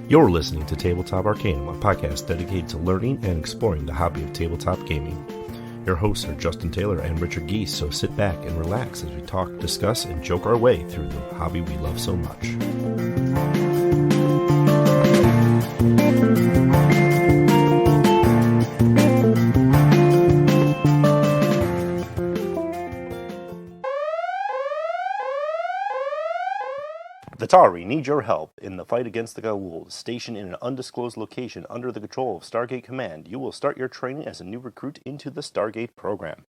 You're listening to Tabletop Arcanum, a podcast dedicated to learning and exploring the hobby of tabletop gaming. Your hosts are Justin Taylor and Richard Geese, so sit back and relax as we talk, discuss, and joke our way through the hobby we love so much. The Tari need your help in the fight against the Goa'uld. Stationed in an undisclosed location under the control of Stargate Command, you will start your training as a new recruit into the Stargate program.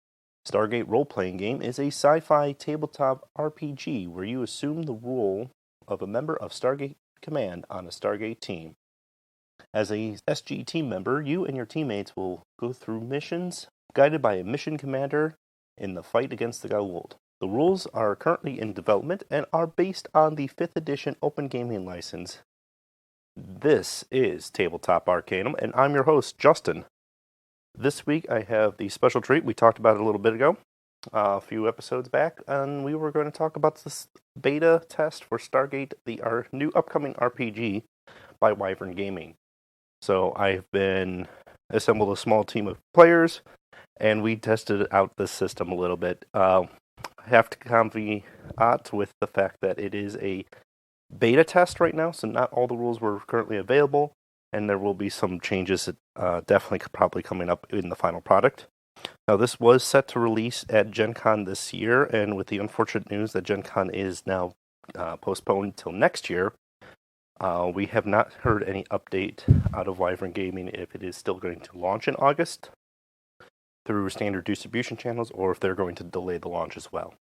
Stargate role-playing game is a sci-fi tabletop RPG where you assume the role of a member of Stargate Command on a Stargate team. As a SG team member, you and your teammates will go through missions guided by a mission commander in the fight against the Goa'uld. The rules are currently in development and are based on the 5th edition Open Gaming License. This is Tabletop Arcanum, and I'm your host, Justin. This week I have the special treat. We talked about it a little bit ago, a few episodes back, and we were going to talk about this beta test for Stargate, our new upcoming RPG by Wyvern Gaming. So I've been assembled a small team of players, and we tested out this system a little bit. I have to caveat with the fact that it is a beta test right now, so not all the rules were currently available, and there will be some changes definitely probably coming up in the final product. Now, this was set to release at Gen Con this year, and with the unfortunate news that Gen Con is now postponed until next year, we have not heard any update out of Wyvern Gaming if it is still going to launch in August through standard distribution channels, or if they're going to delay the launch as well.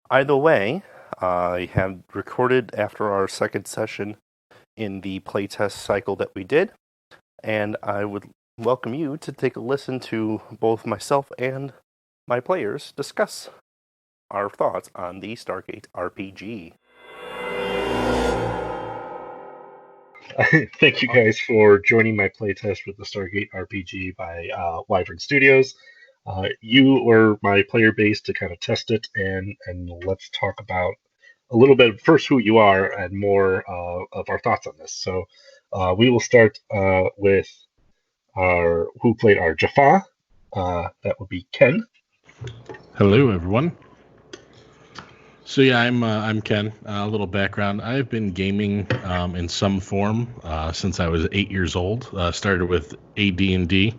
Either way, I have recorded after our second session in the playtest cycle that we did, and I would welcome you to take a listen to both myself and my players discuss our thoughts on the Stargate RPG. Thank you guys for joining my playtest with the Stargate RPG by Wyvern Studios. You were my player base to kind of test it, and let's talk about a little bit first who you are and more of our thoughts on this. So we will start with who played our Jaffa. That would be Ken. Hello, everyone. So yeah, I'm Ken. A little background: I've been gaming in some form since I was 8 years old. Started with AD&D.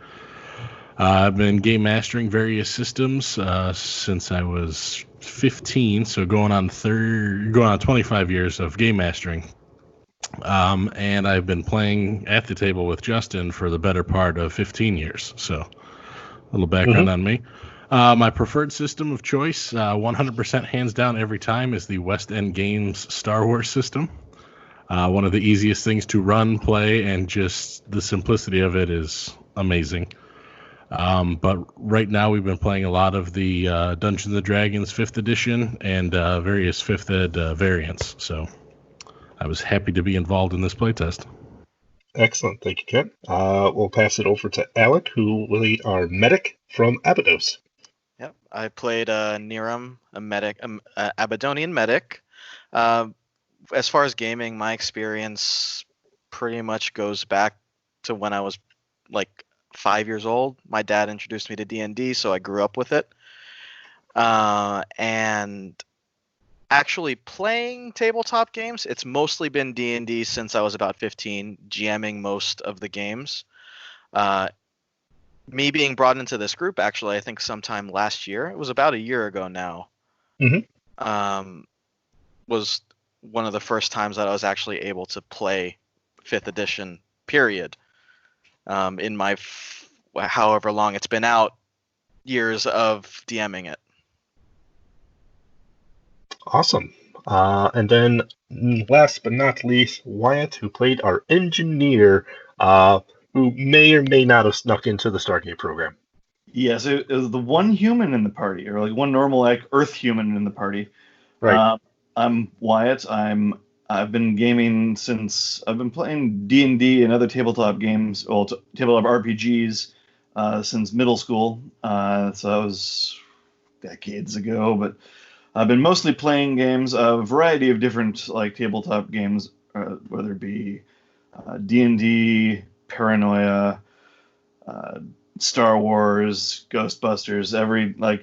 I've been game mastering various systems since I was 15, so going on 25 years of game mastering. And I've been playing at the table with Justin for the better part of 15 years. So a little background on me. My preferred system of choice, 100% hands down every time, is the West End Games Star Wars system. One of the easiest things to run, play, and just the simplicity of it is amazing. But right now we've been playing a lot of the Dungeons & Dragons 5th edition and various 5th ed variants. So I was happy to be involved in this playtest. Excellent. Thank you, Ken. We'll pass it over to Alec, who will lead our medic from Abydos. Yep, I played Niram, a medic, Abydonian medic. As far as gaming, my experience pretty much goes back to when I was like 5 years old. My dad introduced me to D&D, so I grew up with it. And actually playing tabletop games, it's mostly been D&D since I was about 15, GMing most of the games. Me being brought into this group, actually, I think sometime last year, it was about a year ago now, was one of the first times that I was actually able to play 5th edition, period. In my however long it's been out, years of DMing it. Awesome. And then last but not least, Wyatt, who played our engineer, who may or may not have snuck into the Stargate program. Yes, it was the one human in the party, or like one normal Earth human in the party. Right. I'm Wyatt. I've been gaming since I've been playing D&D and other tabletop games, tabletop RPGs, since middle school. So that was decades ago, but I've been mostly playing games, a variety of different tabletop games, whether it be D&D, Paranoia, uh, Star Wars, Ghostbusters,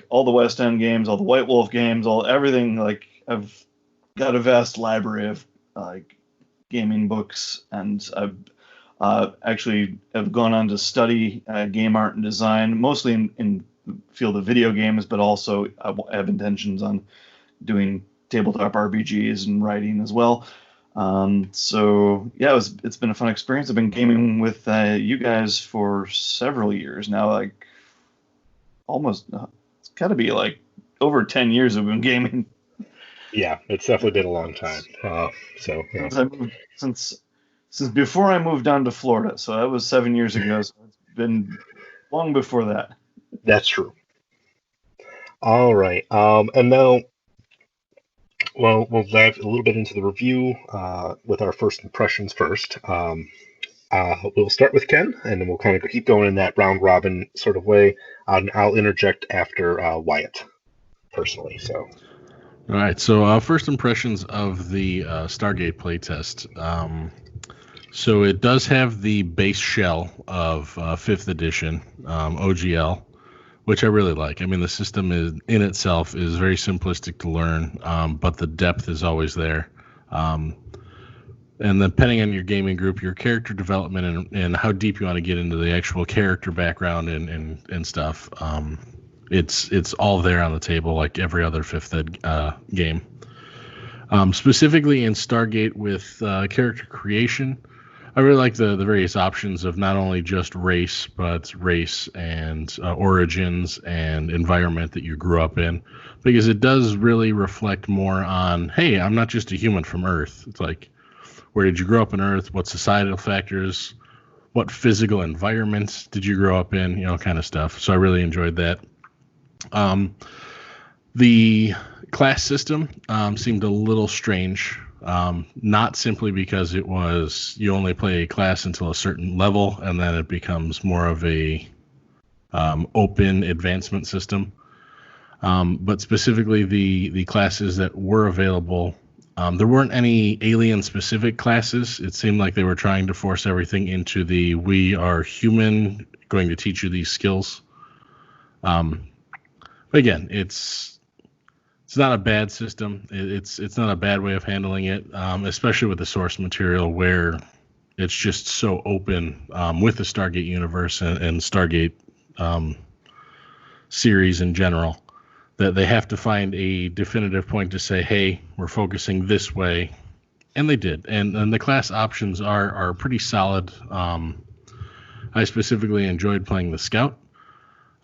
all the West End games, all the White Wolf games, all everything. Like I've got a vast library of like gaming books, and I've actually have gone on to study game art and design, mostly in the field of video games, but also I have intentions on doing tabletop RPGs and writing as well. So yeah, it's been a fun experience. I've been gaming with you guys for several years now, like almost it's got to be like over 10 years I've been gaming. Yeah, it's definitely been a long time. So yeah. Since before I moved down to Florida, so that was 7 years ago. So it's been long before that. That's true. All right. And now, well, we'll dive a little bit into the review with our first impressions first. We'll start with Ken, and then we'll kind of keep going in that round robin sort of way. And I'll interject after Wyatt, personally. So. All right. So first impressions of the Stargate playtest. So it does have the base shell of 5th edition OGL, which I really like. I mean, the system in itself is very simplistic to learn, but the depth is always there. And depending on your gaming group, your character development and how deep you want to get into the actual character background and stuff, it's all there on the table like every other 5th ed game. Specifically in Stargate with character creation, I really like the various options of not only just race, but race and origins and environment that you grew up in, because it does really reflect more on, hey, I'm not just a human from Earth. It's like, where did you grow up on Earth? What societal factors? What physical environments did you grow up in? You know, kind of stuff. So I really enjoyed that. The class system seemed a little strange. Not simply because it was you only play a class until a certain level, and then it becomes more of a open advancement system. But specifically the classes that were available, there weren't any alien-specific classes. It seemed like they were trying to force everything into the we are human, going to teach you these skills. But again, it's not a bad system. It's not a bad way of handling it, especially with the source material where it's just so open with the Stargate universe and Stargate series in general that they have to find a definitive point to say, hey, we're focusing this way. And they did. And the class options are pretty solid. I specifically enjoyed playing the Scout.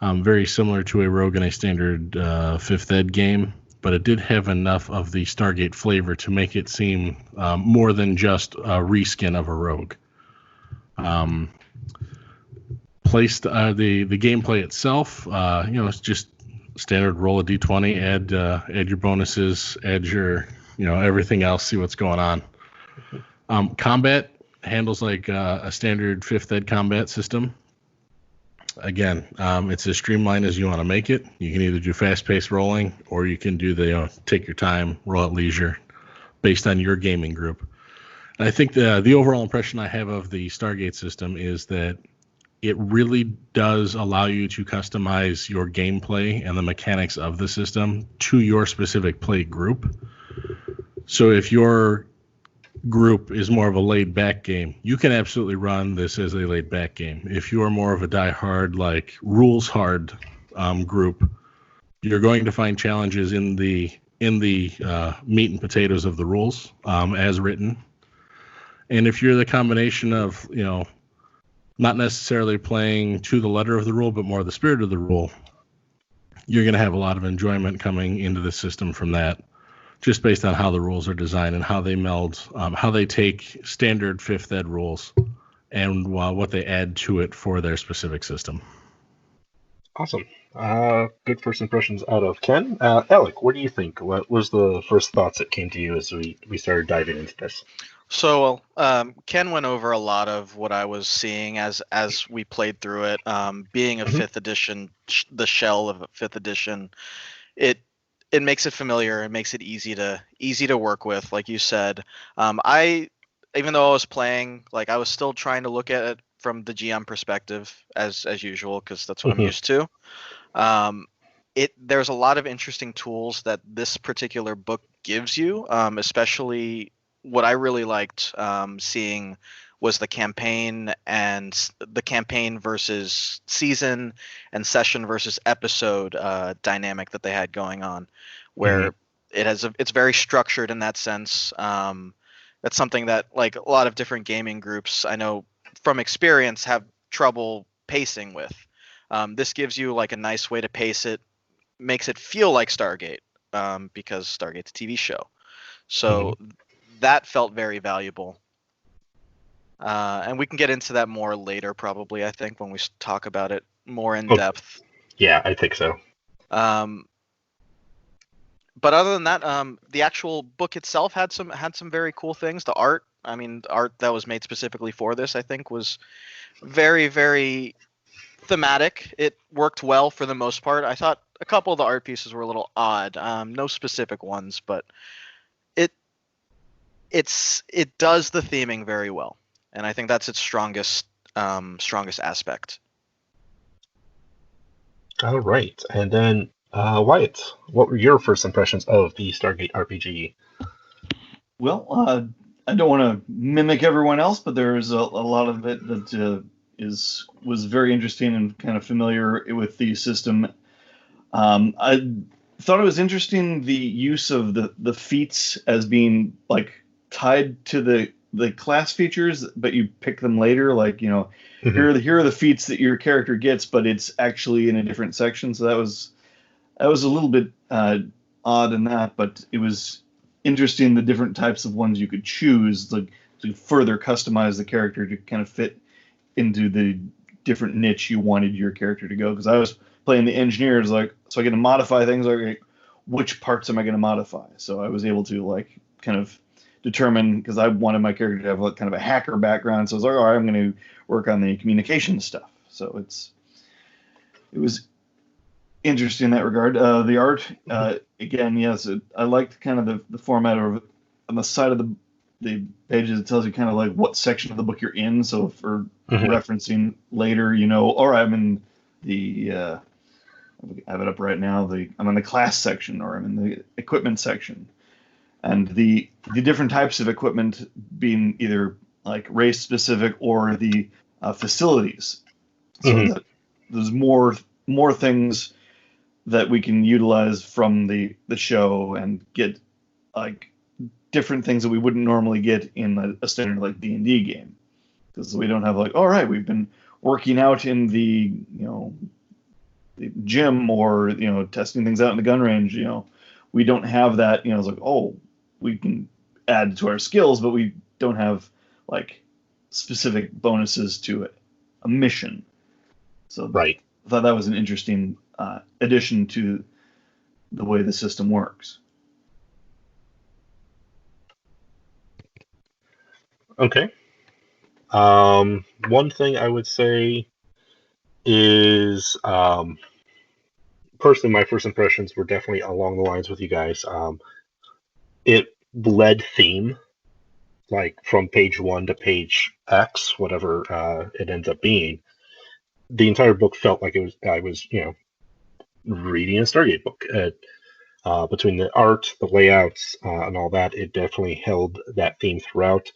Very similar to a Rogue in a standard 5th ed game, but it did have enough of the Stargate flavor to make it seem more than just a reskin of a Rogue. The gameplay itself, it's just standard roll a d20, add your bonuses, add your everything else, see what's going on. Combat handles like a standard 5th ed combat system. Again, it's as streamlined as you want to make it. You can either do fast-paced rolling, or you can do the take your time, roll at leisure, based on your gaming group. And I think the overall impression I have of the Stargate system is that it really does allow you to customize your gameplay and the mechanics of the system to your specific play group. So if your group is more of a laid-back game, you can absolutely run this as a laid-back game. If you are more of a die-hard, like rules-hard group, you're going to find challenges in the meat and potatoes of the rules as written. And if you're the combination of not necessarily playing to the letter of the rule, but more the spirit of the rule, you're going to have a lot of enjoyment coming into the system from that, just based on how the rules are designed and how they meld, how they take standard 5th ed rules and what they add to it for their specific system. Awesome. Good first impressions out of Ken. Alec, what do you think? What was the first thoughts that came to you as we started diving into this? So Ken went over a lot of what I was seeing as we played through it. Being a 5th edition, the shell of a 5th edition, it makes it familiar. It makes it easy to work with, like you said. I even though I was playing, like I was still trying to look at it from the GM perspective as usual, because that's what I'm used to. There's a lot of interesting tools that this particular book gives you, especially what I really liked seeing was the campaign versus season and session versus episode dynamic that they had going on, where it's very structured in that sense. That's something that like a lot of different gaming groups I know from experience have trouble pacing with. This gives you like a nice way to pace it, makes it feel like Stargate, because Stargate's a TV show. So that felt very valuable. And we can get into that more later, probably, I think, when we talk about it more in depth. Yeah, I think so. But other than that, the actual book itself had some very cool things. The art, the art that was made specifically for this, I think, was very, very thematic. It worked well for the most part. I thought a couple of the art pieces were a little odd. No specific ones, but it does the theming very well, and I think that's its strongest aspect. All right, and then Wyatt, what were your first impressions of the Stargate RPG? Well, I don't want to mimic everyone else, but there's a lot of it that was very interesting and kind of familiar with the system. I thought it was interesting the use of the feats as being like tied to the class features, but you pick them later. Like, here are the feats that your character gets, but it's actually in a different section. So that was a little bit odd in that, but it was interesting the different types of ones you could choose, like to further customize the character to kind of fit into the different niche you wanted your character to go. Because I was playing the engineers, like, so I get to modify things. Like, which parts am I going to modify? So I was able to like kind of determine, because I wanted my character to have like kind of a hacker background. So I was like, all right, I'm going to work on the communication stuff. So it was interesting in that regard. The art, again, yes, I liked kind of the format of on the side of the pages. It tells you kind of like what section of the book you're in. So for referencing later, all right, I'm in the I have it up right now. I'm in the class section, or I'm in the equipment section, and the different types of equipment being either like race specific or the facilities. So that there's more things that we can utilize from the show and get like different things that we wouldn't normally get in a standard like D&D game, because we don't have like, all right, we've been working out in the the gym, or testing things out in the gun range. We don't have that. It's like, oh, we can add to our skills, but we don't have like specific bonuses to it, a mission. So right. I thought that was an interesting addition to the way the system works. Okay. One thing I would say is, personally, my first impressions were definitely along the lines with you guys. It led theme, like from page 1 to page X, whatever it ends up being. The entire book felt like I was reading a Stargate book. Between the art, the layouts, and all that, it definitely held that theme throughout.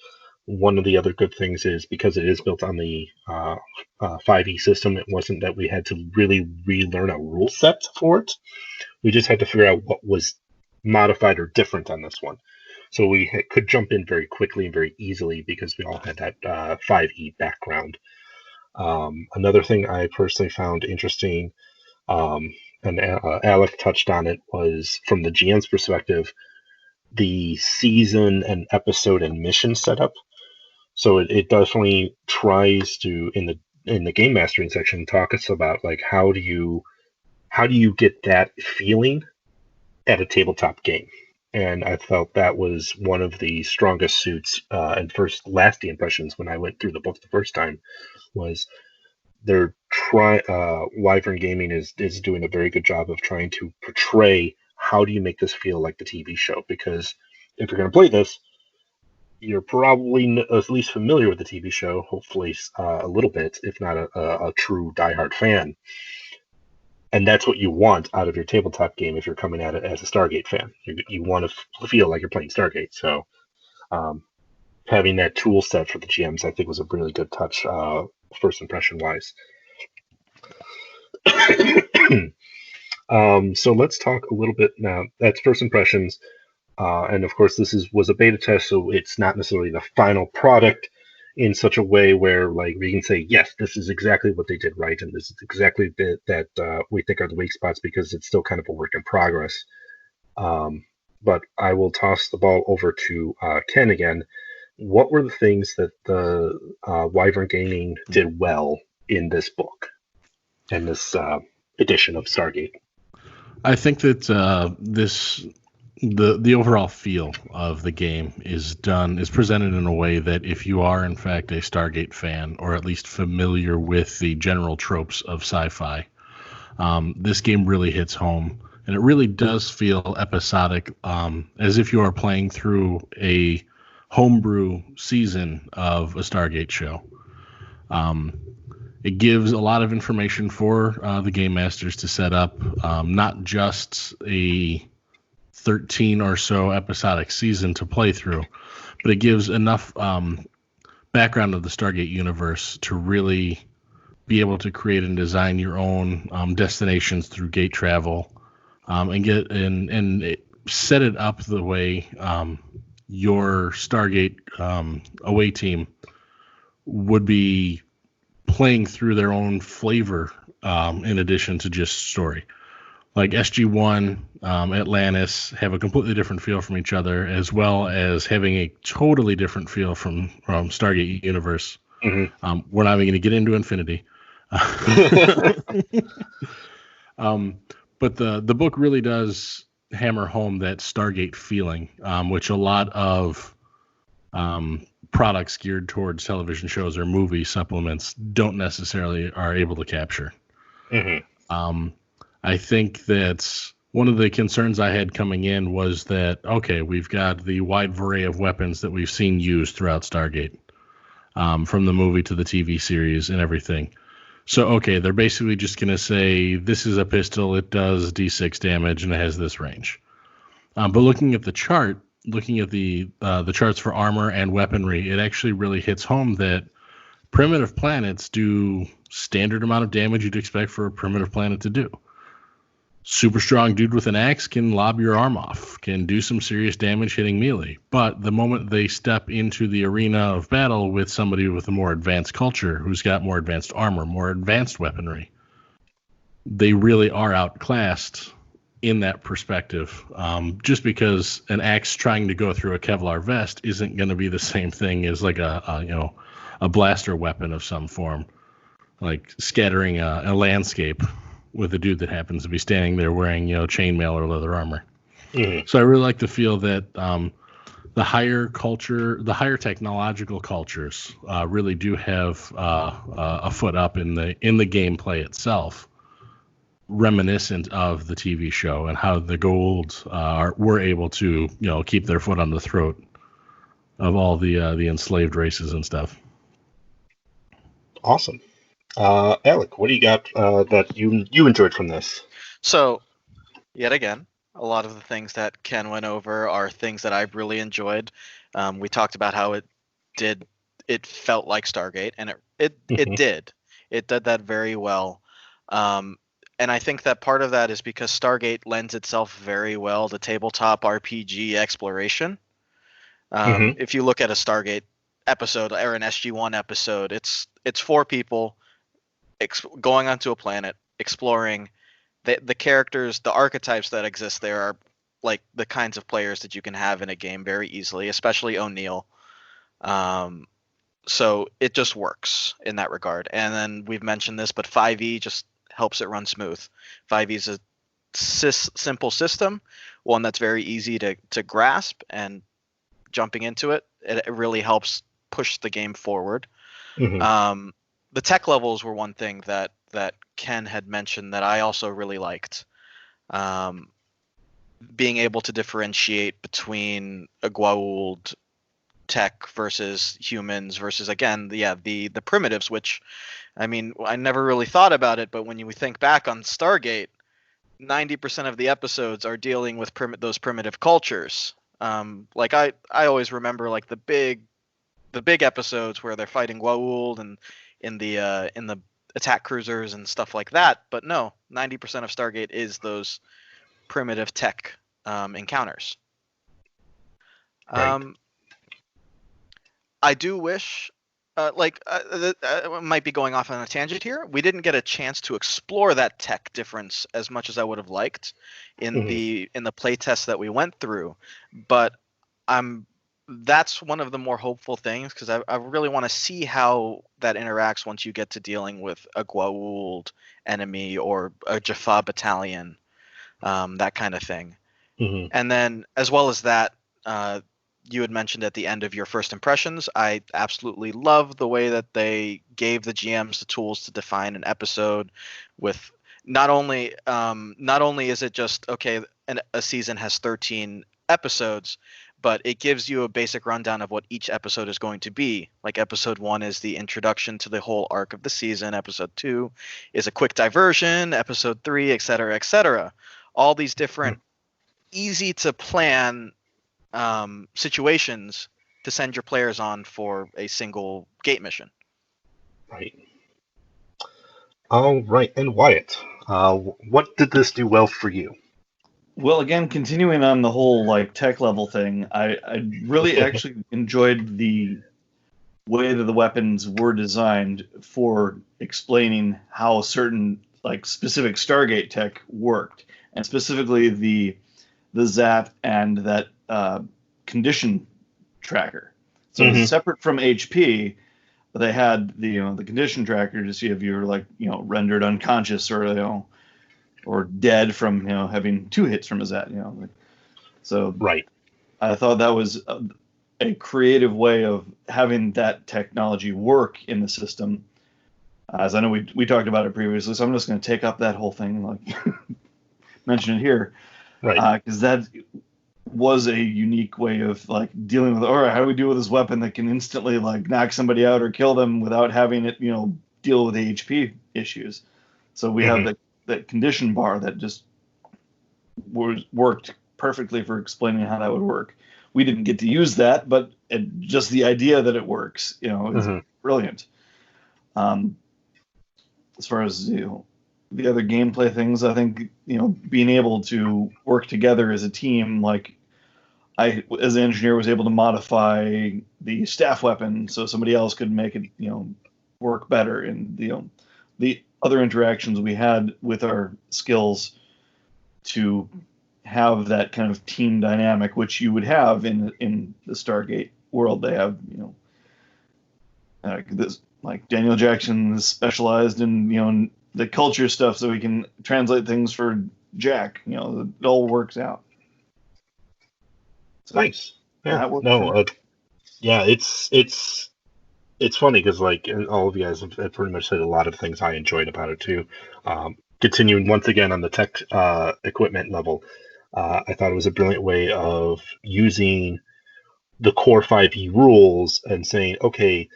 One of the other good things is, because it is built on the 5e system, it wasn't that we had to really relearn a rule set for it. We just had to figure out what was modified or different on this one. So we could jump in very quickly and very easily because we all had that 5e background. Another thing I personally found interesting, and Alec touched on it, was from the GM's perspective, the season and episode and mission setup. So it definitely tries to, in the game mastering section, talk us about like how do you get that feeling at a tabletop game. And I felt that was one of the strongest suits and first lasting impressions when I went through the book the first time. Was Wyvern Gaming is doing a very good job of trying to portray how do you make this feel like the TV show, because if you're going to play this, you're probably at least familiar with the TV show, hopefully a little bit, if not a true diehard fan. And that's what you want out of your tabletop game if you're coming at it as a Stargate fan. You want to feel like you're playing Stargate. So having that tool set for the GMs, I think, was a really good touch, first impression-wise. So let's talk a little bit now. That's first impressions. And of course, this was a beta test, so it's not necessarily the final product in such a way where like we can say, yes, this is exactly what they did right, and this is exactly that we think are the weak spots, because it's still kind of a work in progress. But I will toss the ball over to Ken again. What were the things that the Wyvern Gaming did well in this book and this edition of Stargate? I think that the overall feel of the game is presented in a way that if you are in fact a Stargate fan, or at least familiar with the general tropes of sci-fi, this game really hits home, and it really does feel episodic, as if you are playing through a homebrew season of a Stargate show. It gives a lot of information for the game masters to set up, not just a 13 or so episodic season to play through, but it gives enough background of the Stargate universe to really be able to create and design your own destinations through gate travel, and set it up the way your Stargate away team would be playing through their own flavor, in addition to just story. Like SG-1, Atlantis have a completely different feel from each other, as well as having a totally different feel from Stargate Universe. Mm-hmm. We're not even going to get into Infinity. But the book really does hammer home that Stargate feeling, which a lot of products geared towards television shows or movie supplements don't necessarily are able to capture. Mm-hmm. I think that one of the concerns I had coming in was that, okay, we've got the wide array of weapons that we've seen used throughout Stargate, from the movie to the TV series and everything. So, okay, they're basically just going to say, this is a pistol, it does D6 damage, and it has this range. But looking at the chart, looking at the charts for armor and weaponry, it actually really hits home that primitive planets do standard amount of damage you'd expect for a primitive planet to do. Super strong dude with an axe can lob your arm off, can do some serious damage hitting melee. But the moment they step into the arena of battle with somebody with a more advanced culture, who's got more advanced armor, more advanced weaponry, they really are outclassed in that perspective. Just because an axe trying to go through a Kevlar vest isn't going to be the same thing as like a blaster weapon of some form, like scattering a landscape with a dude that happens to be standing there wearing, chainmail or leather armor. Mm-hmm. So I really like to feel that the higher technological cultures really do have a foot up in the gameplay itself, reminiscent of the TV show and how the Goa'uld were able to, keep their foot on the throat of all the enslaved races and stuff. Awesome. Alec, what do you got that you enjoyed from this? So, yet again, a lot of the things that Ken went over are things that I've really enjoyed. We talked about how it felt like Stargate, and it did that very well. And I think that part of that is because Stargate lends itself very well to tabletop RPG exploration. If you look at a Stargate episode or an SG-1 episode, it's 4 people going onto a planet, exploring. The characters, the archetypes that exist there are like the kinds of players that you can have in a game very easily, especially O'Neill. So it just works in that regard. And then we've mentioned this, but 5e just helps it run smooth. 5e is a simple system, one that's very easy to grasp, and jumping into it really helps push the game forward. Mm-hmm. The tech levels were one thing that Ken had mentioned that I also really liked. Being able to differentiate between a Goa'uld tech versus humans versus, again, the primitives, which, I mean, I never really thought about it, but when you think back on Stargate, 90% of the episodes are dealing with those primitive cultures. Like I always remember like the big episodes where they're fighting Goa'uld and in the attack cruisers and stuff like that. But no, 90% of Stargate is those primitive tech encounters. Right. I do wish, I might be going off on a tangent here. We didn't get a chance to explore that tech difference as much as I would have liked in the playtest that we went through, but that's one of the more hopeful things, because I really want to see how that interacts once you get to dealing with a Goa'uld enemy or a Jaffa battalion, that kind of thing. Mm-hmm. And then, as well as that, you had mentioned at the end of your first impressions, I absolutely love the way that they gave the GMs the tools to define an episode with not only is it just, okay, a season has 13 episodes, but it gives you a basic rundown of what each episode is going to be. Like episode 1 is the introduction to the whole arc of the season. Episode 2 is a quick diversion. Episode 3, et cetera, et cetera. All these different easy to plan situations to send your players on for a single gate mission. Right. All right. And Wyatt, what did this do well for you? Well, again, continuing on the whole like tech level thing, I really actually enjoyed the way that the weapons were designed for explaining how certain like specific Stargate tech worked, and specifically the Zat and that condition tracker. So separate from HP, they had the the condition tracker to see if you were like rendered unconscious or or dead from having 2 hits from a Zat. So right. I thought that was a creative way of having that technology work in the system. As I know we talked about it previously, so I'm just going to take up that whole thing, like mention it here, right? Because that was a unique way of like dealing with. All right, how do we deal with this weapon that can instantly like knock somebody out or kill them without having it, deal with the HP issues? So we have that condition bar that just worked perfectly for explaining how that would work. We didn't get to use that, but just the idea that it works, is brilliant. As far as the other gameplay things, I think being able to work together as a team, like I, as an engineer, was able to modify the staff weapon so somebody else could make it work better, and the other interactions we had with our skills to have that kind of team dynamic, which you would have in the Stargate world. They have this, like Daniel Jackson is specialized in the culture stuff, so he can translate things for Jack. It all works out. So, nice. Yeah. No. Yeah. It's funny because like all of you guys have pretty much said a lot of things I enjoyed about it too. Continuing once again on the tech equipment level, I thought it was a brilliant way of using the core 5e rules and saying, okay,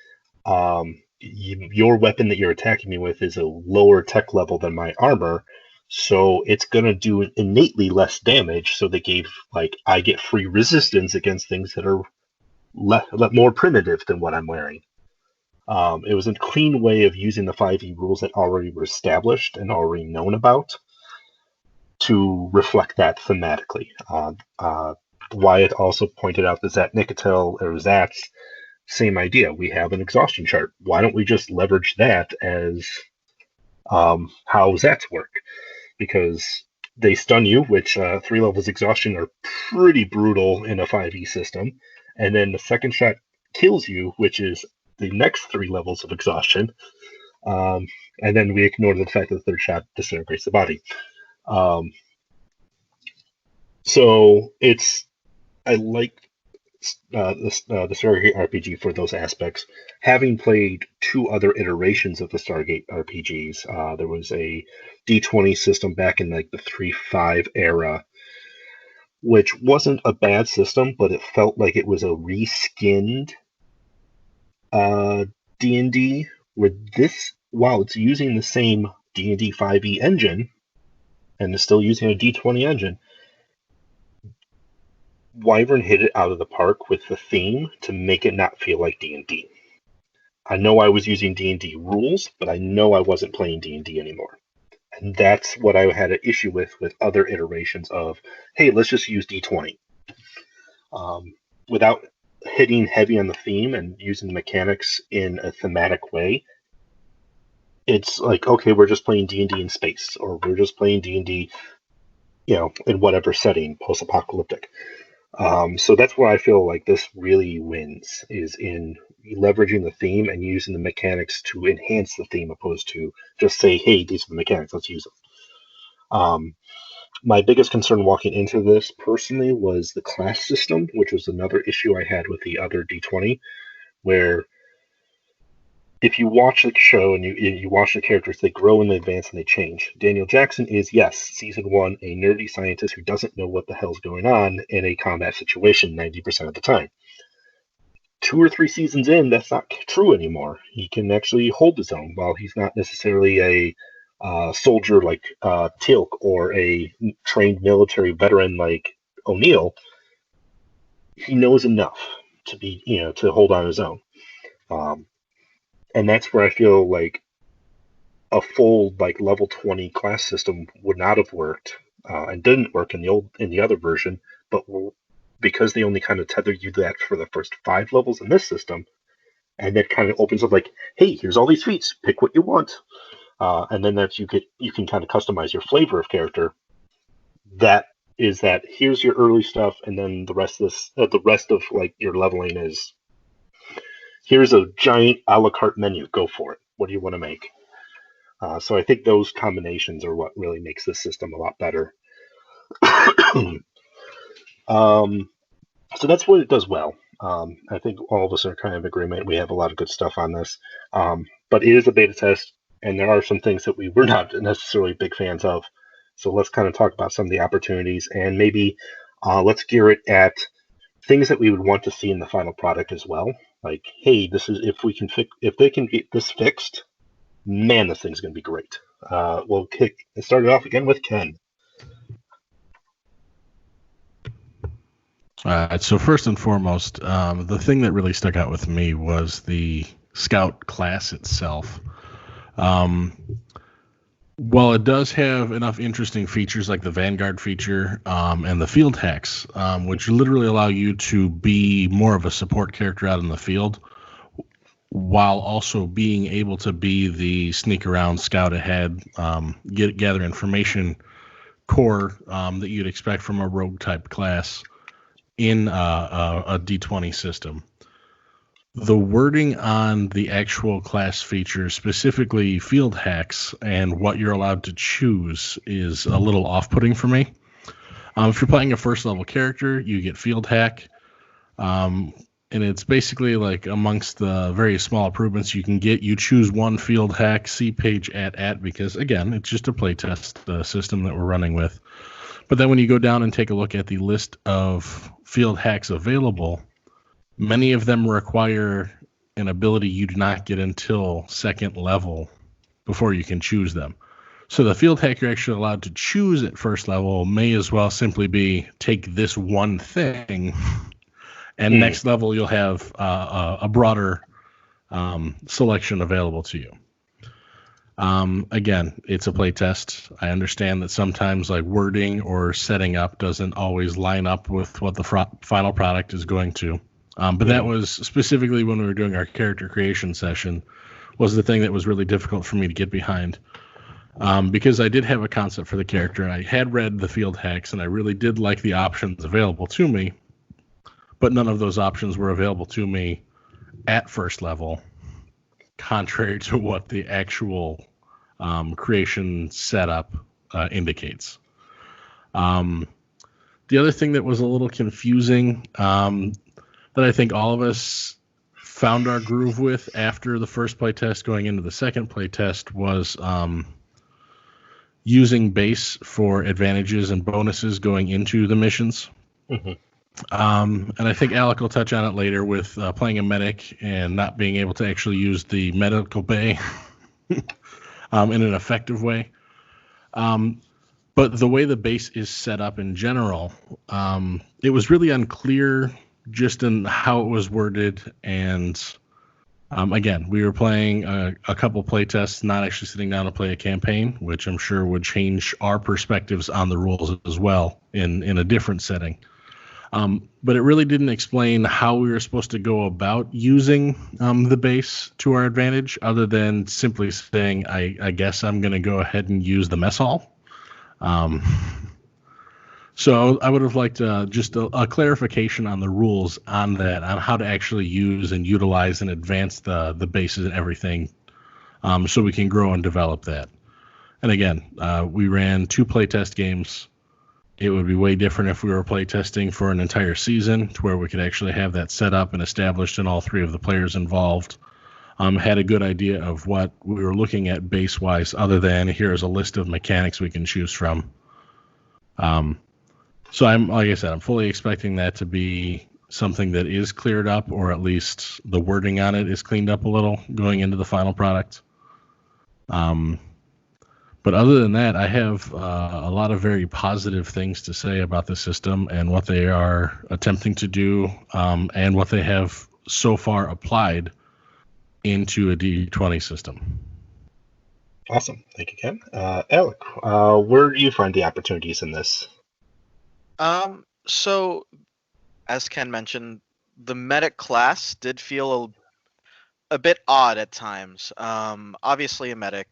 your weapon that you're attacking me with is a lower tech level than my armor, so it's going to do innately less damage. So they gave, like, I get free resistance against things that are more primitive than what I'm wearing. It was a clean way of using the 5e rules that already were established and already known about to reflect that thematically. Wyatt also pointed out the Zat Nicotel, or Zats, same idea. We have an exhaustion chart. Why don't we just leverage that as how Zats work? Because they stun you, which 3 levels exhaustion are pretty brutal in a 5e system. And then the second shot kills you, which is the next 3 levels of exhaustion. And then we ignore the fact that the third shot disintegrates the body. So I like the Stargate RPG for those aspects. Having played 2 other iterations of the Stargate RPGs, there was a D20 system back in like the 3.5 era which wasn't a bad system, but it felt like it was a reskinned D&D, where this, while it's using the same D&D 5e engine, and is still using a D20 engine, Wyvern hit it out of the park with the theme to make it not feel like D&D. I know I was using D&D rules, but I know I wasn't playing D&D anymore. And that's what I had an issue with other iterations of, hey, let's just use D20. Without hitting heavy on the theme and using the mechanics in a thematic way, it's like, okay, we're just playing D&D in space, or we're just playing D&D, in whatever setting, post-apocalyptic. So that's where I feel like this really wins, is in leveraging the theme and using the mechanics to enhance the theme, opposed to just say, hey, these are the mechanics, let's use them. My biggest concern walking into this personally was the class system, which was another issue I had with the other D20, where if you watch the show and you watch the characters, they grow and they advance and they change. Daniel Jackson is, yes, season 1, a nerdy scientist who doesn't know what the hell's going on in a combat situation 90% of the time. 2 or 3 seasons in, that's not true anymore. He can actually hold his own. While he's not necessarily a soldier like Teal'c, or a trained military veteran like O'Neill, he knows enough to be, to hold on his own. And that's where I feel like a full level 20 class system would not have worked, and didn't work in the other version, but because they only kind of tethered you to that for the first 5 levels in this system, and that kind of opens up like, hey, here's all these feats, pick what you want, and then you can kind of customize your flavor of character. That is that. Here's your early stuff, and then the rest of your leveling is, here's a giant a la carte menu. Go for it. What do you want to make? So I think those combinations are what really makes this system a lot better. So that's what it does well. I think all of us are kind of in agreement. We have a lot of good stuff on this. But it is a beta test, and there are some things that we were not necessarily big fans of. So let's kind of talk about some of the opportunities, and maybe let's gear it at things that we would want to see in the final product as well. Like, hey, this is if they can get this fixed, man, this thing's going to be great. We'll start it off again with Ken. So first and foremost, the thing that really stuck out with me was the Scout class itself. While it does have enough interesting features like the Vanguard feature and the field hacks, which literally allow you to be more of a support character out in the field, while also being able to be the sneak around, scout ahead, gather information core that you'd expect from a rogue type class in a D20 system. The wording on the actual class features, specifically field hacks and what you're allowed to choose, is a little off-putting for me. If you're playing a first level character, you get field hack. And it's basically like amongst the very small improvements you can get, you choose one field hack, see page at, because again, it's just a playtest system that we're running with. But then when you go down and take a look at the list of field hacks available, many of them require an ability you do not get until second level before you can choose them. So the field hack you're actually allowed to choose at first level may as well simply be take this one thing, and next level you'll have a broader selection available to you. Again, it's a play test. I understand that sometimes wording or setting up doesn't always line up with what the final product is going to. But that was specifically when we were doing our character creation session, was the thing that was really difficult for me to get behind. Because I did have a concept for the character, and I had read the field hacks, and I really did like the options available to me, but none of those options were available to me at first level, contrary to what the actual creation setup indicates. The other thing that was a little confusing, that I think all of us found our groove with after the first playtest going into the second playtest, was using base for advantages and bonuses going into the missions. Mm-hmm. And I think Alec will touch on it later with playing a medic and not being able to actually use the medical bay in an effective way. But the way the base is set up in general, it was really unclear just in how it was worded. And again, we were playing a couple playtests, not actually sitting down to play a campaign, which I'm sure would change our perspectives on the rules as well in a different setting. But it really didn't explain how we were supposed to go about using the base to our advantage, other than simply saying, I guess I'm going to go ahead and use the mess hall. So I would have liked just a clarification on the rules on that, on how to actually use and utilize and advance the bases and everything, so we can grow and develop that. And again, we ran 2 playtest games. It would be way different if we were playtesting for an entire season, to where we could actually have that set up and established and all 3 of the players involved had a good idea of what we were looking at base-wise, other than here's a list of mechanics we can choose from. So like I said, I'm fully expecting that to be something that is cleared up, or at least the wording on it is cleaned up a little going into the final product. But other than that, I have a lot of very positive things to say about the system and what they are attempting to do, and what they have so far applied into a D20 system. Awesome. Thank you, Ken. Alec, where do you find the opportunities in this? So, as Ken mentioned, the medic class did feel a bit odd at times. Obviously a medic.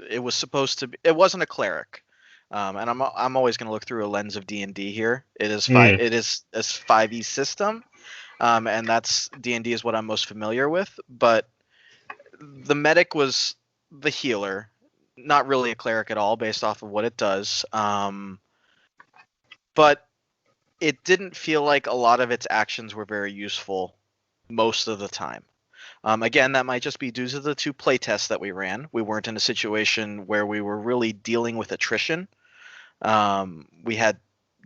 It was supposed to be. It wasn't a cleric, and I'm always going to look through a lens of D&D here. It is It is a 5e system, and that's D&D is what I'm most familiar with. But the medic was the healer, not really a cleric at all, based off of what it does. But it didn't feel like a lot of its actions were very useful most of the time. Again, that might just be due to the 2 playtests that we ran. We weren't in a situation where we were really dealing with attrition. We had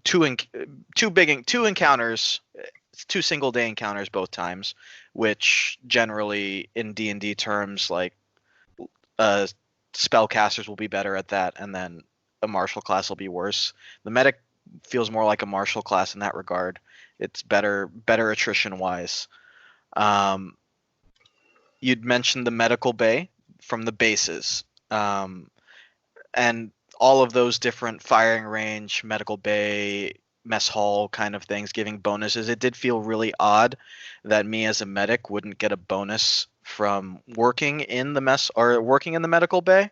2 encounters, 2 single-day encounters both times, which generally in D&D terms, like spellcasters will be better at that, and then a martial class will be worse. The medic feels more like a martial class in that regard. It's better attrition-wise. You'd mentioned the medical bay from the bases, and all of those different firing range, medical bay, mess hall kind of things giving bonuses. It did feel really odd that me as a medic wouldn't get a bonus from working in the mess or working in the medical bay.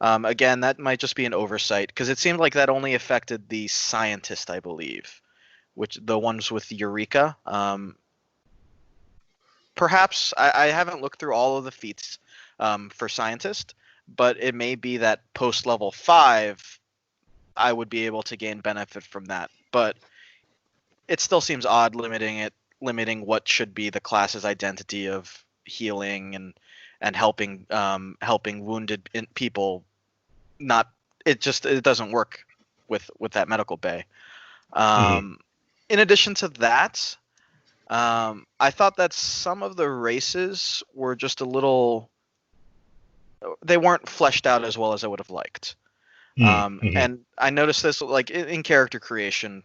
Again, that might just be an oversight, because it seemed like that only affected the scientist, I believe, which the ones with Eureka. Perhaps I haven't looked through all of the feats for scientist, but it may be that post level 5 I would be able to gain benefit from that. But it still seems odd limiting what should be the class's identity of healing and helping wounded people. It doesn't work with that medical bay. In addition to that, I thought that some of the races were just a little. They weren't fleshed out as well as I would have liked. And I noticed this like in character creation,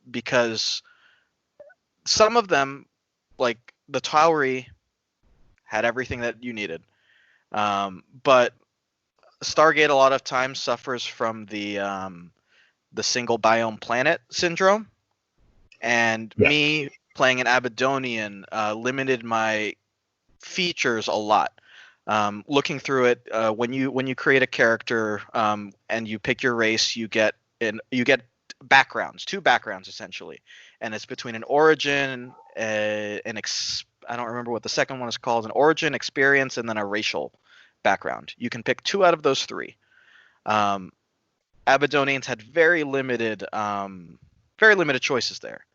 because some of them, like the Tauri, had everything that you needed, but Stargate a lot of times suffers from the single biome planet syndrome, and me playing an Abadonian limited my features a lot. Looking through it, when you create a character and you pick your race, you get backgrounds, 2 backgrounds essentially, and it's between an origin, I don't remember what the second one is called, an origin, experience, and then a racial background. You can pick 2 out of those 3. Abadonians had very limited choices there,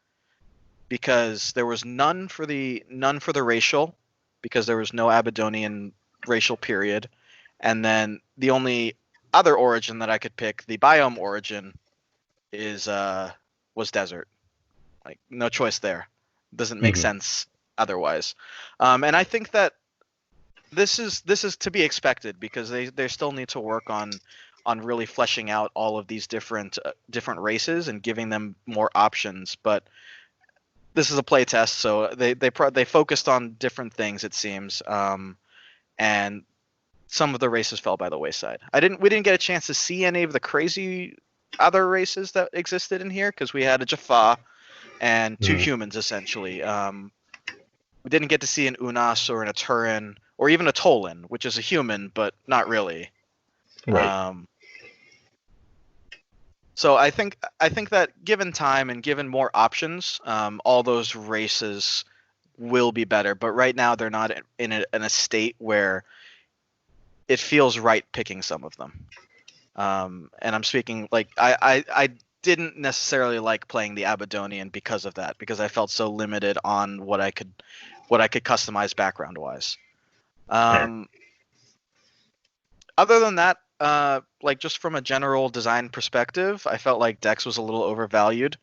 because there was none for the racial, because there was no Abadonian racial period, and then the only other origin that I could pick, the biome origin, was desert. Like, no choice there. Doesn't make sense otherwise. And I think that this is to be expected, because they still need to work on really fleshing out all of these different races and giving them more options. But this is a play test, so they focused on different things, it seems, and some of the races fell by the wayside. We didn't get a chance to see any of the crazy other races that existed in here, because we had a Jaffa and two humans essentially. We didn't get to see an Unas or an Aturan or even a Tolan, which is a human but not really. Right. So I think that given time and given more options, all those races will be better. But right now they're not in a state where it feels right picking some of them. And I'm speaking like I didn't necessarily like playing the Abadonian because of that, because I felt so limited on what I could customize background wise. Other than that, like just from a general design perspective, I felt like Dex was a little overvalued,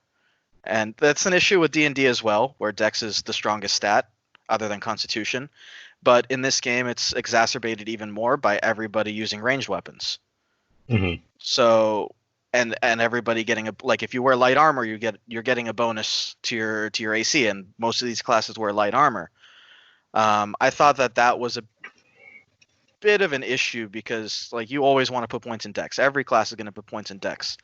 and that's an issue with D&D as well, where Dex is the strongest stat other than Constitution. But in this game, it's exacerbated even more by everybody using ranged weapons. So, and everybody getting if you wear light armor, you're getting a bonus to your AC, and most of these classes wear light armor. I thought that was a bit of an issue, because like you always want to put points in Dex. Every class is going to put points in Dex.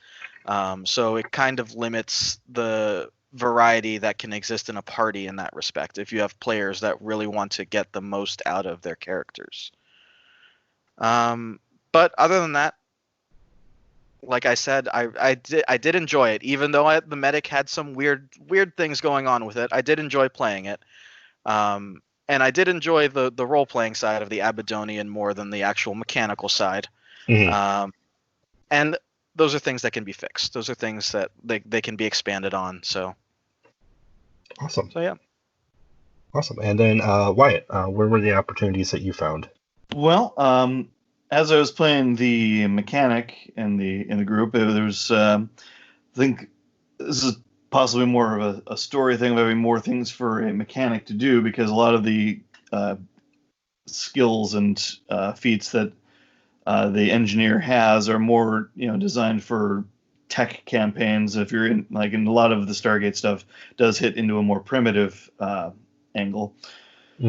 So it kind of limits the variety that can exist in a party in that respect, if you have players that really want to get the most out of their characters. But other than that, like I said, I did enjoy it, even though the medic had some weird things going on with it. I did enjoy playing it. And I did enjoy the role-playing side of the Abadonian more than the actual mechanical side. And those are things that can be fixed. Those are things that they can be expanded on. So awesome. So yeah. Awesome. And then Wyatt, where were the opportunities that you found? Well, as I was playing the mechanic in the group, there was I think this is possibly more of a story thing of having more things for a mechanic to do, because a lot of the skills and feats that the engineer has are more designed for tech campaigns. If you're in a lot of the Stargate stuff does hit into a more primitive angle.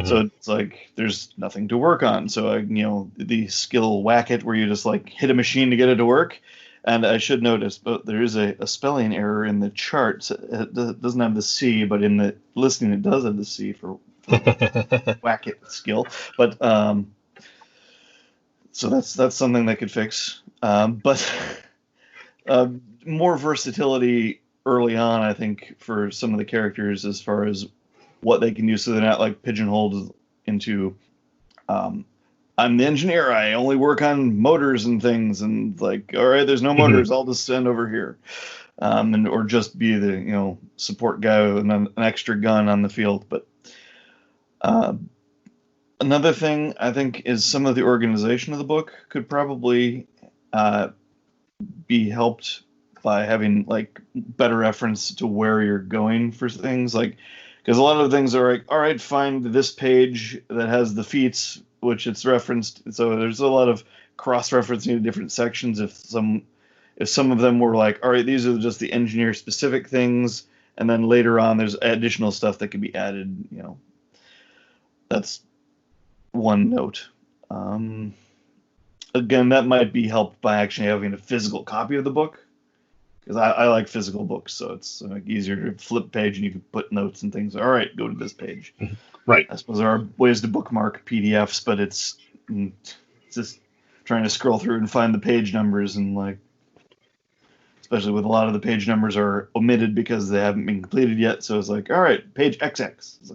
So it's like there's nothing to work on. So the skill whack it, where you just hit a machine to get it to work. And I should notice, but there is a spelling error in the charts. It doesn't have the C, but in the listing it does have the C for whack it skill. But so that's something that could fix. But more versatility early on, I think, for some of the characters as far as what they can use, so they're not pigeonholed into I'm the engineer, I only work on motors and things, and all right, there's no motors, I'll just stand over here, or just be the support guy with an extra gun on the field. But another thing I think is some of the organization of the book could probably be helped by having better reference to where you're going for things, because a lot of the things are all right, find this page that has the feats which it's referenced. So there's a lot of cross-referencing to different sections. If some of them were all right, these are just the engineer-specific things, and then later on there's additional stuff that could be added. That's one note. Again, that might be helped by actually having a physical copy of the book, because I like physical books, so it's easier to flip page and you can put notes and things. All right, go to this page. Right. I suppose there are ways to bookmark PDFs, but it's just trying to scroll through and find the page numbers, and especially with a lot of the page numbers are omitted because they haven't been completed yet. So it's all right, page XX. It's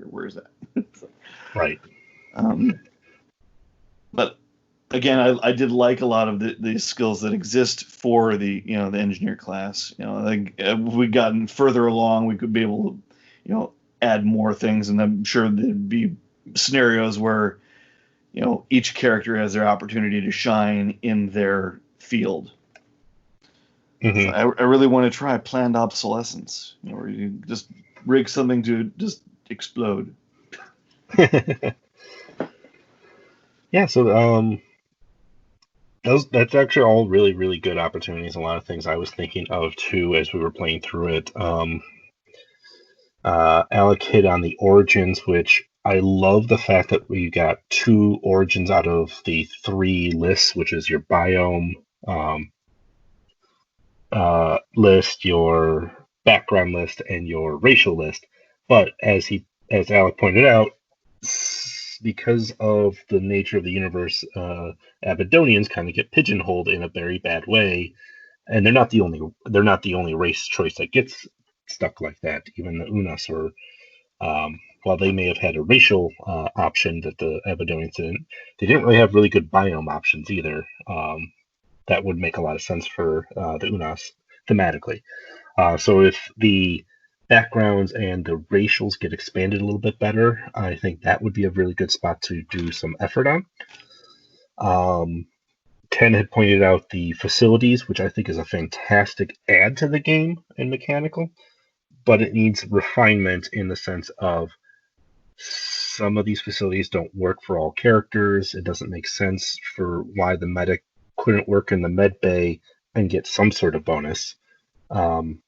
where's that? Right. But again, I did like a lot of the skills that exist for the the engineer class. If we'd gotten further along, we could be able to add more things, and I'm sure there'd be scenarios where each character has their opportunity to shine in their field. Mm-hmm. So I really want to try planned obsolescence, where you just rig something to just explode. Yeah, so that's actually all really, really good opportunities. A lot of things I was thinking of too as we were playing through it. Alec hit on the origins, which I love the fact that we got 2 origins out of the 3 lists, which is your biome list, your background list, and your racial list. But as Alec pointed out, because of the nature of the universe, Abadonians kind of get pigeonholed in a very bad way, and they're not the only race choice that gets stuck like that. Even the Unas, or while they may have had a racial option that the Abadonians didn't, they didn't really have really good biome options either. That would make a lot of sense for the Unas thematically. So if the backgrounds and the racials get expanded a little bit better, I think that would be a really good spot to do some effort on. Ken had pointed out the facilities, which I think is a fantastic add to the game and mechanical, but it needs refinement in the sense of some of these facilities don't work for all characters. It doesn't make sense for why the medic couldn't work in the med bay and get some sort of bonus. Some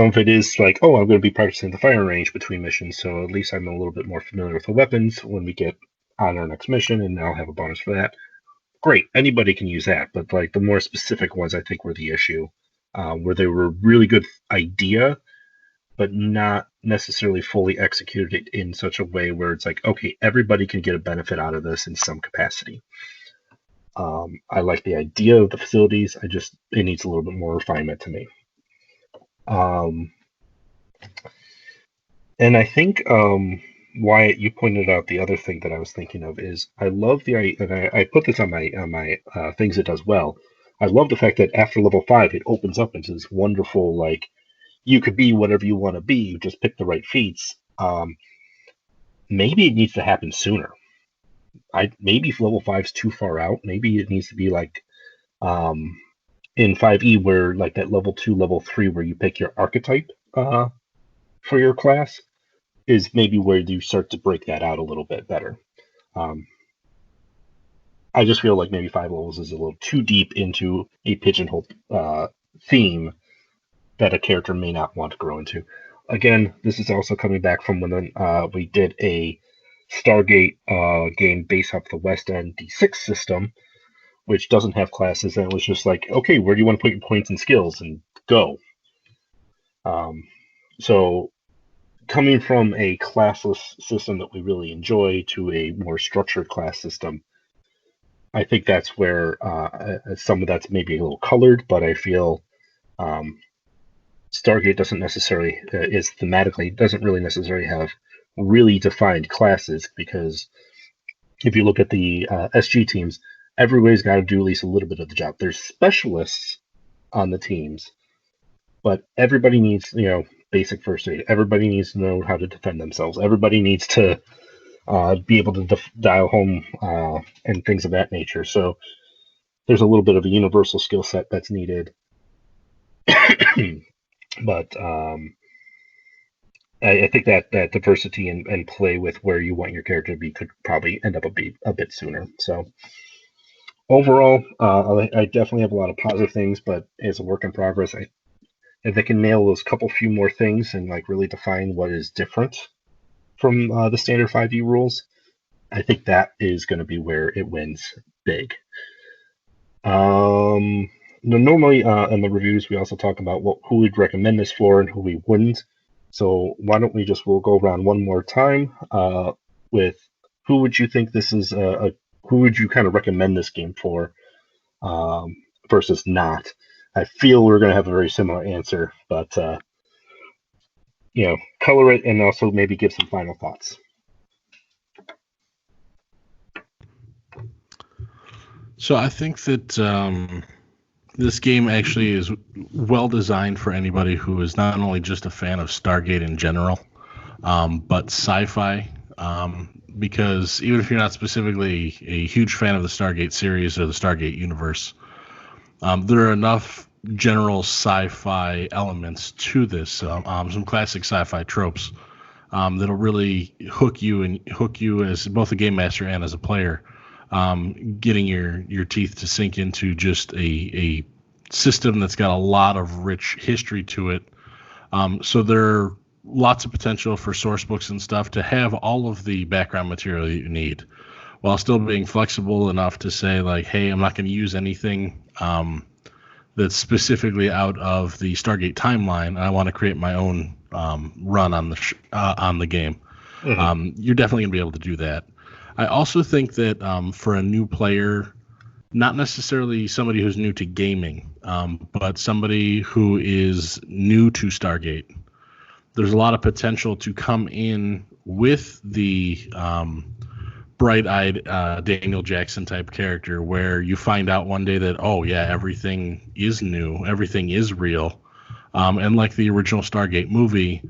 of it is like, oh, I'm going to be practicing the firing range between missions, so at least I'm a little bit more familiar with the weapons when we get on our next mission, and I'll have a bonus for that. Great, anybody can use that, but like the more specific ones, I think, were the issue, where they were a really good idea, but not necessarily fully executed in such a way where it's like, okay, everybody can get a benefit out of this in some capacity. I like the idea of the facilities. It needs a little bit more refinement to me. And I think, Wyatt, you pointed out the other thing that I was thinking of is I love and I put this on my things it does well. I love the fact that after level 5, it opens up into this wonderful, like, you could be whatever you want to be. You just pick the right feats. Maybe it needs to happen sooner. Maybe if level 5 is too far out, maybe it needs to be like in 5e, where like that level 2, level 3, where you pick your archetype for your class, is maybe where you start to break that out a little bit better. I just feel like maybe 5 levels is a little too deep into a pigeonhole theme that a character may not want to grow into. Again, this is also coming back from when we did a Stargate game based off the West End D6 system, which doesn't have classes, and it was just like, okay, where do you want to put your points and skills, and go. So coming from a classless system that we really enjoy to a more structured class system, I think that's where some of that's maybe a little colored, but I feel Stargate doesn't necessarily doesn't really necessarily have really defined classes, because if you look at the SG teams, everybody's got to do at least a little bit of the job. There's specialists on the teams, but everybody needs, basic first aid. Everybody needs to know how to defend themselves. Everybody needs to be able to dial home and things of that nature. So there's a little bit of a universal skill set that's needed. But I think that diversity and play with where you want your character to be could probably end up a bit sooner. So overall, I definitely have a lot of positive things, but it's a work in progress. If they can nail those few more things and like really define what is different from the standard 5e rules, I think that is going to be where it wins big. Normally in the reviews, we also talk about who we'd recommend this for and who we wouldn't. So why don't we'll go around one more time with who would you think this is, who would you kind of recommend this game for versus not? I feel we're going to have a very similar answer, but color it and also maybe give some final thoughts. So I think that this game actually is well designed for anybody who is not only just a fan of Stargate in general, but sci-fi. because even if you're not specifically a huge fan of the Stargate series or the Stargate universe, there are enough general sci-fi elements to this, some classic sci-fi tropes that'll really hook you as both a game master and as a player, getting your teeth to sink into just a system that's got a lot of rich history to it. So there are lots of potential for source books and stuff to have all of the background material you need, while still being flexible enough to say, like, hey, I'm not going to use anything that's specifically out of the Stargate timeline. I want to create my own run on the game. Mhm. You're definitely going to be able to do that. I also think that for a new player, not necessarily somebody who's new to gaming, but somebody who is new to Stargate, there's a lot of potential to come in with the bright-eyed Daniel Jackson type character, where you find out one day that, oh yeah, everything is new, everything is real, and like the original Stargate movie,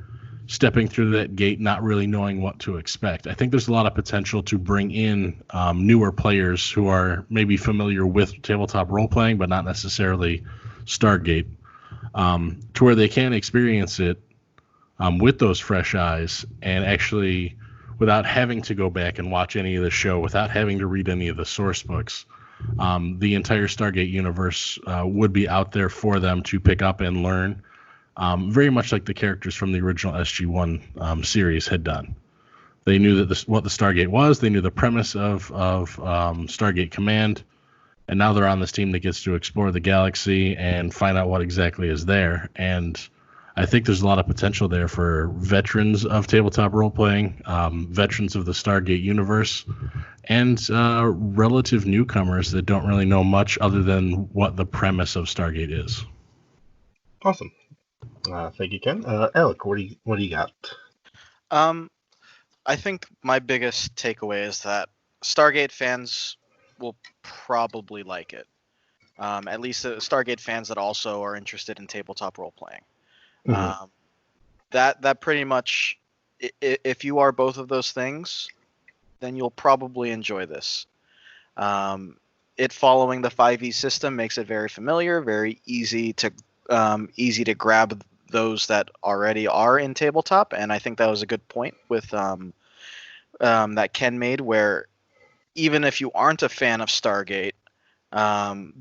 stepping through that gate not really knowing what to expect. I think there's a lot of potential to bring in newer players who are maybe familiar with tabletop role-playing but not necessarily Stargate, to where they can experience it with those fresh eyes, and actually, without having to go back and watch any of the show, without having to read any of the source books, the entire Stargate universe would be out there for them to pick up and learn, very much like the characters from the original SG-1 series had done. They knew that what the Stargate was. They knew the premise of Stargate Command, and now they're on this team that gets to explore the galaxy and find out what exactly is there. And I think there's a lot of potential there for veterans of tabletop role-playing, veterans of the Stargate universe, and relative newcomers that don't really know much other than what the premise of Stargate is. Awesome. Thank you, Ken. Alec, what do you got? I think my biggest takeaway is that Stargate fans will probably like it. At least the Stargate fans that also are interested in tabletop role-playing. Mhm. That pretty much, if you are both of those things, then you'll probably enjoy this. It following the 5e system makes it very familiar, very easy to grab those that already are in tabletop, and I think that was a good point with that Ken made, where even if you aren't a fan of Stargate,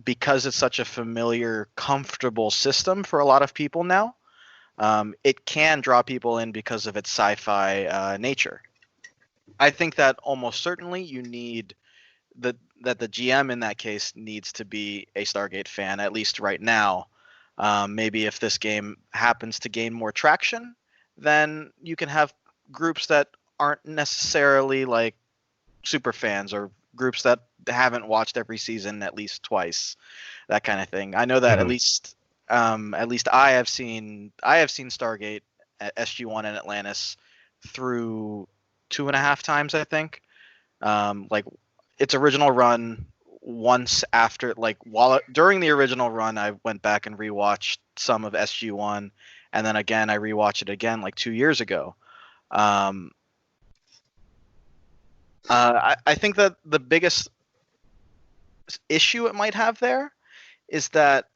because it's such a familiar, comfortable system for a lot of people now, it can draw people in because of its sci-fi nature. I think that almost certainly you need that the GM in that case needs to be a Stargate fan, at least right now. Maybe if this game happens to gain more traction, then you can have groups that aren't necessarily like super fans, or groups that haven't watched every season at least twice, that kind of thing. I know that Mhm. at least I have seen Stargate at SG-1 and Atlantis through 2.5 times, I think. Like its original run, once after, like during the original run, I went back and rewatched some of SG-1, and then again I rewatched it again like 2 years ago. I think that the biggest issue it might have there is that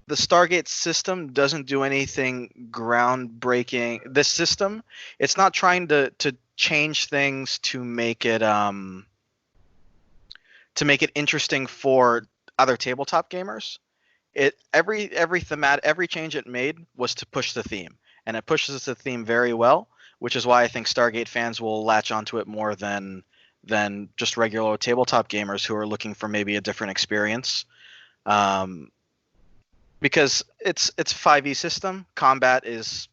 the Stargate system doesn't do anything groundbreaking. This system, it's not trying to change things to make it interesting for other tabletop gamers. Every change it made was to push the theme, and it pushes the theme very well, which is why I think Stargate fans will latch onto it more than just regular tabletop gamers who are looking for maybe a different experience. Because it's a 5e system. Combat is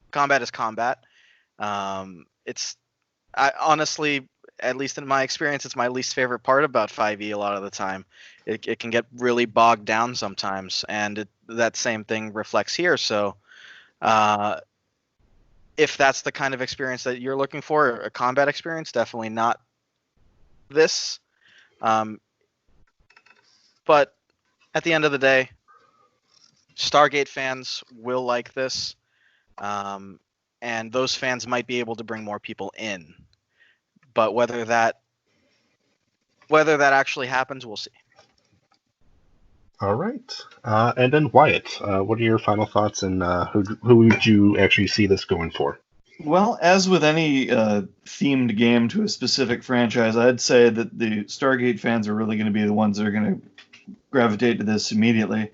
combat. I honestly, at least in my experience, it's my least favorite part about 5e a lot of the time. It can get really bogged down sometimes, and that same thing reflects here. So if that's the kind of experience that you're looking for, a combat experience, definitely not this. But at the end of the day, Stargate fans will like this, and those fans might be able to bring more people in. But whether that actually happens, we'll see. All right. And then Wyatt, what are your final thoughts, and who would you actually see this going for? Well, as with any themed game to a specific franchise, I'd say that the Stargate fans are really going to be the ones that are going to gravitate to this immediately.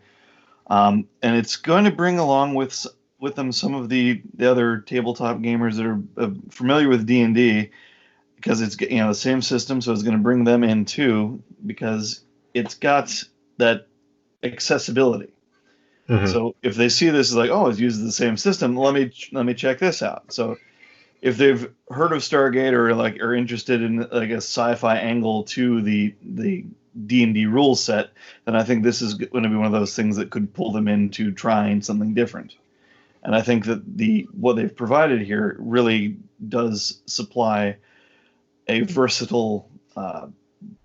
And it's going to bring along with them some of the other tabletop gamers that are familiar with D&D, because it's the same system, so it's going to bring them in too, because it's got that accessibility. Mm-hmm. So if they see this as like, oh, it uses the same system, let me check this out. So if they've heard of Stargate or are interested in like a sci-fi angle to the D&D rule set, then I think this is going to be one of those things that could pull them into trying something different. And I think that what they've provided here really does supply a versatile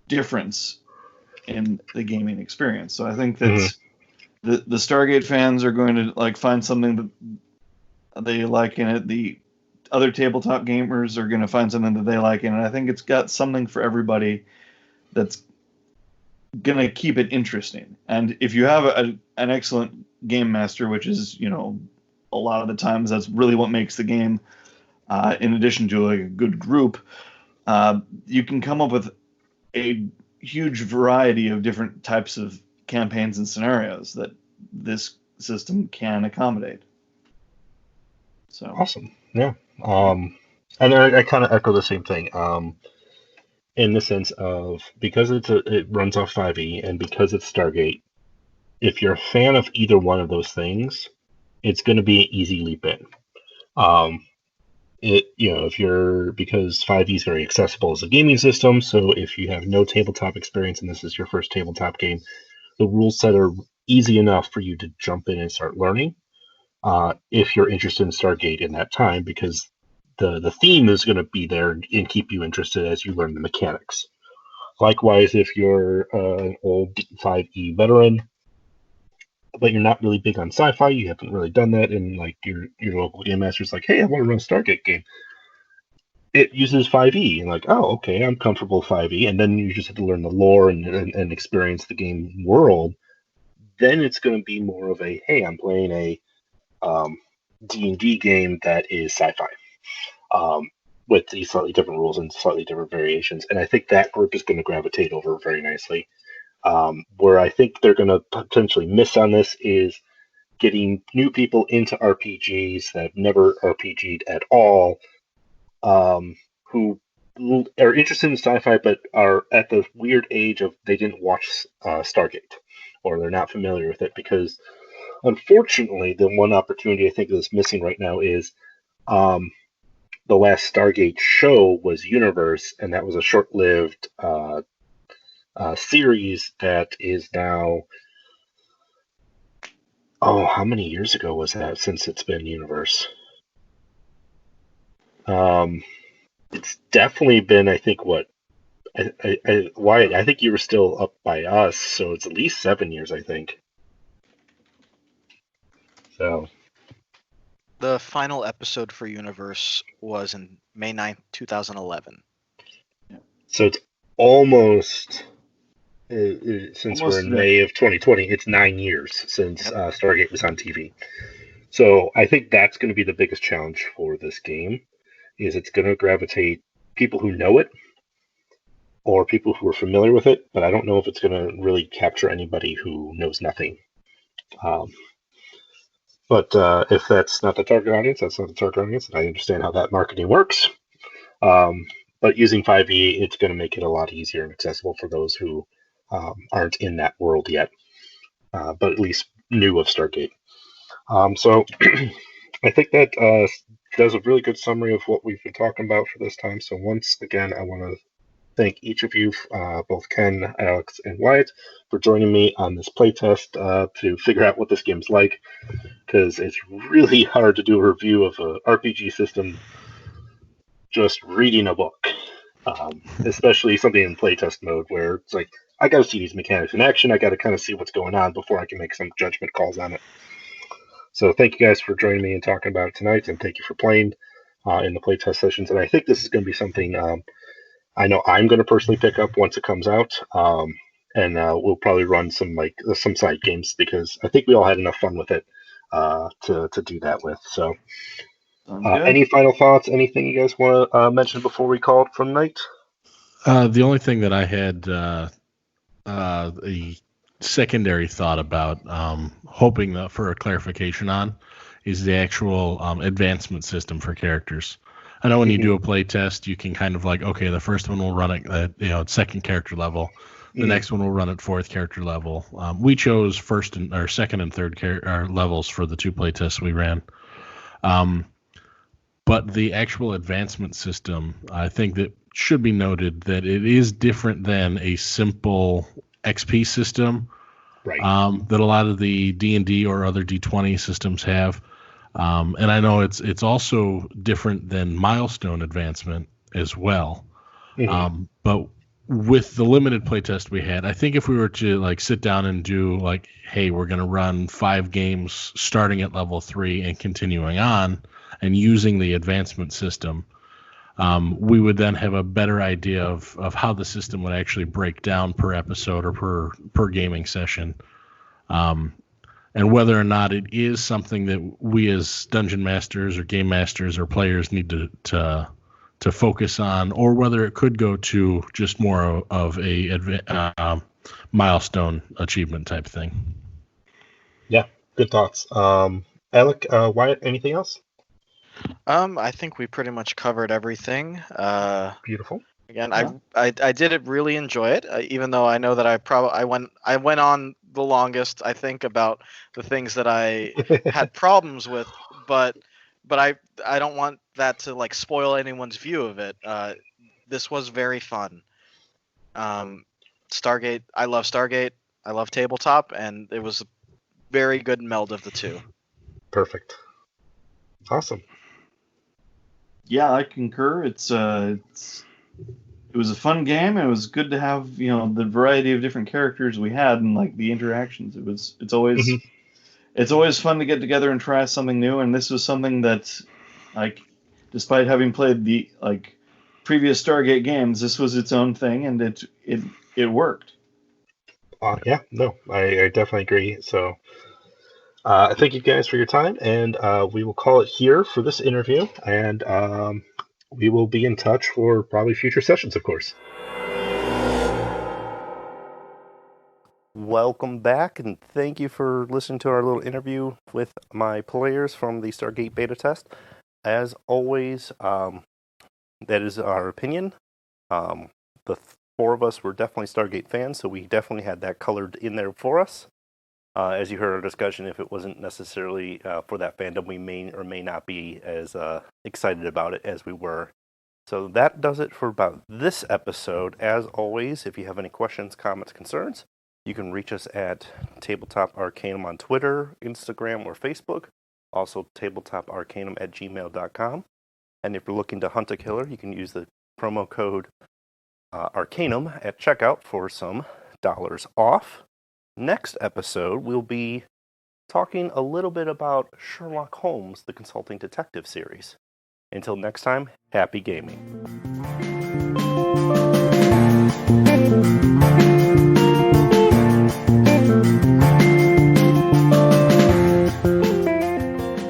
difference in the gaming experience. So I think that the Stargate fans are going to find something that they like in it. The other tabletop gamers are going to find something that they like in it. I think it's got something for everybody that's going to keep it interesting. And if you have an excellent game master, which is, a lot of the times that's really what makes the game, in addition to a good group, you can come up with a huge variety of different types of campaigns and scenarios that this system can accommodate. So awesome. Yeah. And I kind of echo the same thing. In the sense of, because it runs off 5e and because it's Stargate, if you're a fan of either one of those things, it's going to be an easy leap in. Because 5e is very accessible as a gaming system, so if you have no tabletop experience and this is your first tabletop game, the rule set are easy enough for you to jump in and start learning. If you're interested in Stargate in that time, because the theme is going to be there and keep you interested as you learn the mechanics. Likewise, if you're an old 5e veteran, but you're not really big on sci-fi, you haven't really done that, and your local game master's like, hey, I want to run a Stargate game. It uses 5e, and oh, okay, I'm comfortable with 5e, and then you just have to learn the lore and experience the game world. Then it's going to be more of a, hey, I'm playing a D&D game that is sci-fi. With these slightly different rules and slightly different variations. And I think that group is going to gravitate over very nicely. Where I think they're going to potentially miss on this is getting new people into RPGs that have never RPG'd at all, who are interested in sci-fi but are at the weird age of they didn't watch Stargate, or they're not familiar with it, because unfortunately the one opportunity I think that's missing right now is the last Stargate show was Universe, and that was a short-lived series that is now... Oh, how many years ago was that since it's been Universe? It's definitely been, I think, Wyatt, I think you were still up by us, so it's at least 7 years, I think. So... The final episode for Universe was in May 9th, 2011. So it's almost, since we're in May of 2020, it's 9 years since Stargate was on TV. So I think that's going to be the biggest challenge for this game, is it's going to gravitate people who know it or people who are familiar with it, but I don't know if it's going to really capture anybody who knows nothing. But if that's not the target audience, that's not the target audience, and I understand how that marketing works. But using 5e, it's going to make it a lot easier and accessible for those who aren't in that world yet, but at least knew of Stargate. So I think that does a really good summary of what we've been talking about for this time. So once again, I want to thank each of you, both Ken, Alex, and Wyatt, for joining me on this playtest to figure out what this game's like, because it's really hard to do a review of an RPG system just reading a book, especially something in playtest mode where it's like, I got to see these mechanics in action, I got to kind of see what's going on before I can make some judgment calls on it. So thank you guys for joining me and talking about it tonight, and thank you for playing in the playtest sessions. And I think this is going to be something I know I'm going to personally pick up once it comes out, and we'll probably run some side games because I think we all had enough fun with it to do that with. So, any final thoughts? Anything you guys want to mention before we call it for the night? The only thing that I had a secondary thought about, hoping for a clarification on, is the actual advancement system for characters. I know when you do a play test, you can kind of like, okay, the first one will run at second character level, the next one will run at fourth character level. We chose second and third levels for the 2 play tests we ran. But the actual advancement system, I think that should be noted that it is different than a simple XP system, right? That a lot of the D&D or other D20 systems have. And I know it's also different than milestone advancement as well. Mm-hmm. But with the limited playtest we had, I think if we were to like sit down and do like, hey, we're going to run 5 games starting at level 3 and continuing on and using the advancement system, we would then have a better idea of how the system would actually break down per episode or per gaming session. And whether or not it is something that we as dungeon masters or game masters or players need to focus on, or whether it could go to just more of a milestone achievement type thing. Yeah, good thoughts. Alec, Wyatt, anything else? I think we pretty much covered everything. Beautiful. Again, I did really enjoy it, even though I know that I went on the longest, I think, about the things that I had problems with, but I don't want that to like spoil anyone's view of it. This was very fun. Stargate, I love Stargate, I love tabletop, and it was a very good meld of the two. Perfect. Awesome. Yeah, I concur. It was a fun game, and it was good to have the variety of different characters we had and like the interactions. It's always fun to get together and try something new, and this was something that, like, despite having played the like previous Stargate games, this was its own thing, and it worked. Yeah, no, I definitely agree. So thank you guys for your time, and we will call it here for this interview, and we will be in touch for probably future sessions, of course. Welcome back, and thank you for listening to our little interview with my players from the Stargate beta test. As always, that is our opinion. The 4 of us were definitely Stargate fans, so we definitely had that colored in there for us. As you heard our discussion, if it wasn't necessarily for that fandom, we may or may not be as excited about it as we were. So that does it for about this episode. As always, if you have any questions, comments, concerns, you can reach us at Tabletop Arcanum on Twitter, Instagram, or Facebook. Also, tabletop.arcanum@gmail.com. And if you're looking to hunt a killer, you can use the promo code Arcanum at checkout for some dollars off. Next episode, we'll be talking a little bit about Sherlock Holmes, the Consulting Detective series. Until next time, happy gaming.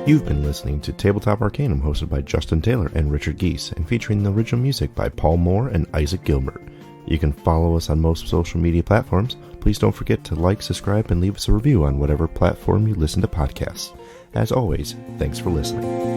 You've been listening to Tabletop Arcanum, hosted by Justin Taylor and Richard Geese, and featuring the original music by Paul Moore and Isaac Gilbert. You can follow us on most social media platforms. Please don't forget to like, subscribe, and leave us a review on whatever platform you listen to podcasts. As always, thanks for listening.